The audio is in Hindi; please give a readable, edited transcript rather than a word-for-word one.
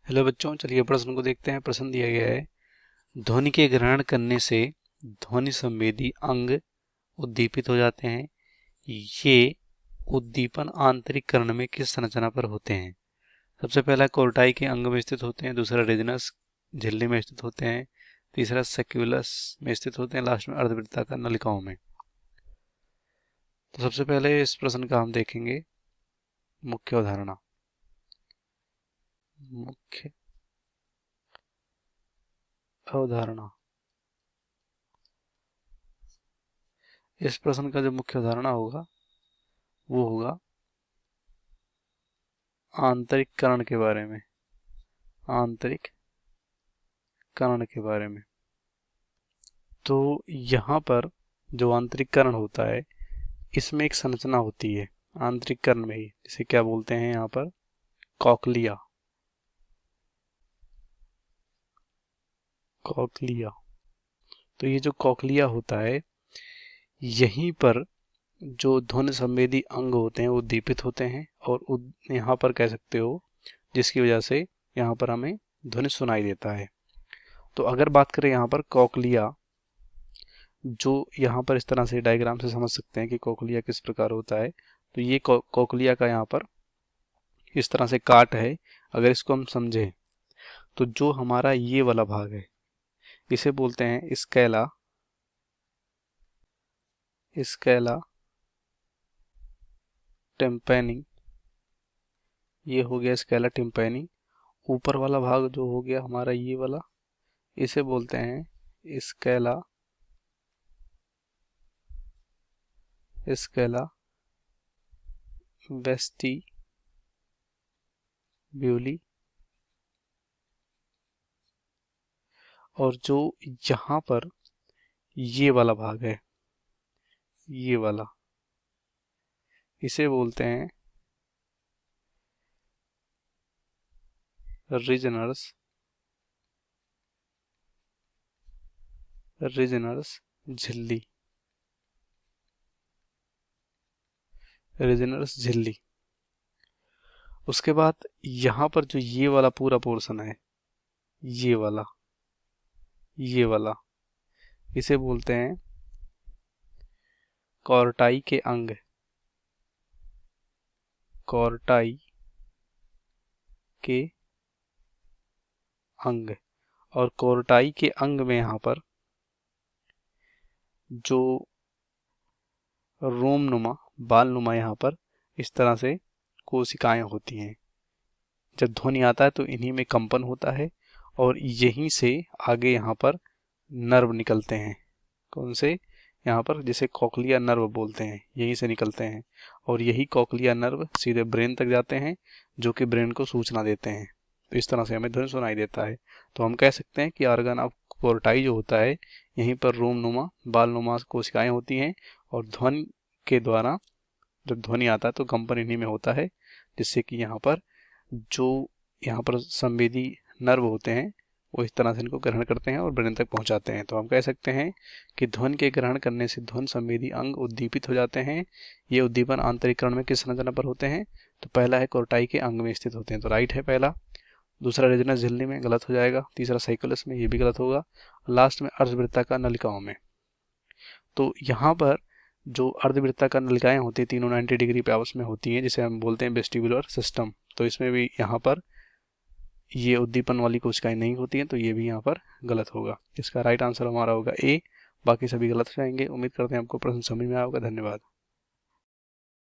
हेलो बच्चों, चलिए प्रश्न को देखते हैं। प्रश्न दिया गया है, ध्वनि के ग्रहण करने से ध्वनि संवेदी अंग उद्दीपित हो जाते हैं। ये उद्दीपन आंतरिक कर्ण में किस संरचना पर होते हैं? सबसे पहला कोर्टाई के अंग में स्थित होते हैं, दूसरा रेजिनस झिल्ली में स्थित होते हैं, तीसरा सेक्यूलस में स्थित होते हैं, लास्ट में अर्धवृत्ताकार नलिकाओं में। तो सबसे पहले इस प्रश्न का हम देखेंगे मुख्य अवधारणा। मुख्य अवधारणा, इस प्रश्न का जो मुख्य अवधारणा होगा वो होगा आंतरिक कर्ण के बारे में। आंतरिक कर्ण के बारे में। तो यहाँ पर जो आंतरिक कर्ण होता है, इसमें एक संरचना होती है आंतरिक कर्ण में ही, जिसे क्या बोलते हैं यहाँ पर? कॉक्लिया। कॉक्लिया। तो ये जो कॉक्लिया होता है, यहीं पर जो ध्वनि संवेदी अंग होते हैं वो उद्दीपित होते हैं, और यहाँ पर कह सकते हो जिसकी वजह से यहाँ पर हमें ध्वनि सुनाई देता है। तो अगर बात करें यहाँ पर कॉक्लिया, जो यहाँ पर इस तरह से डायग्राम से समझ सकते हैं कि कोक्लिया किस प्रकार होता है। तो ये कोक्लिया का यहाँ पर इस तरह से काट है। अगर इसको हम समझें तो जो हमारा ये वाला भाग है, इसे बोलते हैं स्कैला। स्कैला टिम्पैनी, ये हो गया स्कैला टिम्पैनी। ऊपर वाला भाग जो हो गया हमारा ये वाला, इसे बोलते हैं स्कैला स्कैला वेस्टिब्यूली। और जो यहाँ पर ये वाला भाग है, ये वाला, इसे बोलते हैं रीजनर्स झिल्ली। रीजनर्स झिल्ली। उसके बाद यहाँ पर जो ये वाला पूरा पोर्शन है, ये वाला, ये वाला, इसे बोलते हैं कॉर्टाई के अंग। कॉर्टाई के अंग। और कॉर्टाई के अंग में यहाँ पर जो रोमनुमा, बालनुमा, यहाँ पर इस तरह से कोशिकाएं होती हैं। जब ध्वनि आता है तो इन्हीं में कंपन होता है, और यहीं से आगे यहाँ पर नर्व निकलते हैं। कौन से? यहाँ पर जिसे कॉक्लिया नर्व बोलते हैं, यहीं से निकलते हैं। और यही कॉक्लिया नर्व सीधे ब्रेन तक जाते हैं, जो कि ब्रेन को सूचना देते हैं। तो इस तरह से हमें ध्वनि सुनाई देता है। तो हम कह सकते हैं कि ऑर्गन ऑफ कोर्टाई जो होता है, यहीं पर रोमनुमा, बालनुमा कोशिकाएं होती हैं, और ध्वनि के द्वारा जब ध्वनि आता है तो कंपन इन्हीं में होता है, जिससे कि यहाँ पर संवेदी नर्व होते हैं, वो इस तरह से इनको ग्रहण करते हैं और ब्रेन तक पहुंचाते हैं। तो हम कह सकते हैं कि ध्वनि के ग्रहण करने से ध्वनि संवेदी अंग उद्दीपित हो जाते हैं। ये उद्दीपन आंतरिक कर्ण में किस संरचना पर होते हैं? तो पहला है कोर्टाई के अंग में स्थित होते हैं, तो राइट है पहला। दूसरा रेजिनस झिल्ली में, गलत हो जाएगा। तीसरा साइकोलस में, ये भी गलत होगा। लास्ट में अर्धवृत्ताकार नलिकाओं में। तो यहाँ पर जो अर्धवृत्ताकार नलिकाएं होती हैं, तीनों 90 डिग्री पे आपस में होती हैं, जिसे हम बोलते हैं वेस्टिबुलर सिस्टम। तो इसमें भी यहाँ पर ये उद्दीपन वाली कोशिकाएं नहीं होती हैं, तो ये भी यहाँ पर गलत होगा। इसका राइट आंसर हमारा होगा ए। बाकी सभी गलत हो जाएंगे। उम्मीद करते हैं आपको प्रश्न समझ में आया होगा। धन्यवाद।